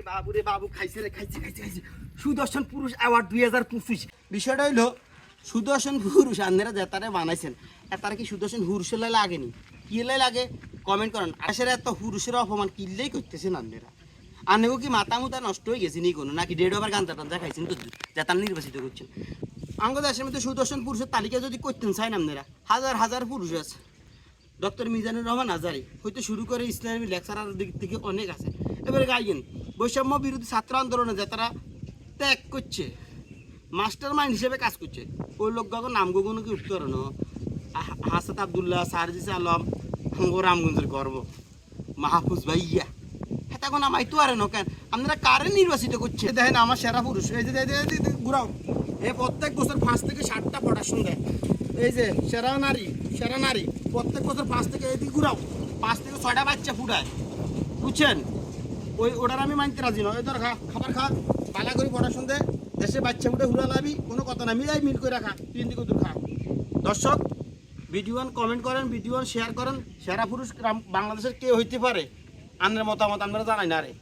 বাবুরে বাবু খাইছে রে খাইছে খাইছে খাইছে সুদর্শন পুরুষ অ্যাওয়ার্ড 2025 বিষয়টা হইলো সুদর্শন পুরুষ আপনারা যেতারে বানাইছেন তারা কি সুদর্শন পুরুষের লাগেনি কি লাগে কমেন্ট করেন আসলে এত পুরুষের অপমান কিনলেই করতেছেন আপনারা আনেও কি মাথা মুতা নষ্ট হয়ে গেছে নি কোনো নাকি দেড় ওভার গান টান খাইছেন তো যেতার নির্বাচিত করছেন আঙ্গ দেশের মধ্যে সুদর্শন পুরুষের তালিকা যদি করতেন চাই না আপনারা হাজার হাজার পুরুষ আছে ডক্টর মিজানুর রহমান আজারি হয়তো শুরু করে ইসলামী লেকচারার দিক থেকে অনেক আছে এবারে গাইয়েন বৈষম্য বিরোধী ছাত্র আন্দোলনে যে তারা ত্যাগ করছে মাস্টার মাইন্ড হিসেবে কাজ করছে ওই লোকগুলো নামগুলো কি উঠতে পারে না হাসাত আবদুল্লাহ সারজিস আলম রামগঞ্জের গর্ব মাহফুজ ভাইয়া হ্যাঁ তখন আমায় তো আরে না কেন আপনারা কারে নির্বাচিত করছে দেখেন আমার সেরা পুরুষ এই যে ঘুরাও এ প্রত্যেক বছর 5 থেকে 7টা প্রোডাকশন দেয় এই যে সেরা নারী প্রত্যেক বছর 5 থেকে এই ঘুরাও 5 থেকে 6টা বাচ্চা ফুটায় বুঝছেন ওটার আমি মানতে রাজি নয় ধর খাবার খা বালা করে প্রোডাকশন দেয় দেশে বাচ্চা ফুটে ঘুরা লাবি কোনো কথা না মিল করে রাখা 3 দিকে দূর খা দর্শক ভিডিও কমেন্ট করেন ভিডিও শেয়ার করেন সেরা পুরুষ বাংলাদেশের কে হইতে পারে আপনার মতামত আমরা জানাই না রে।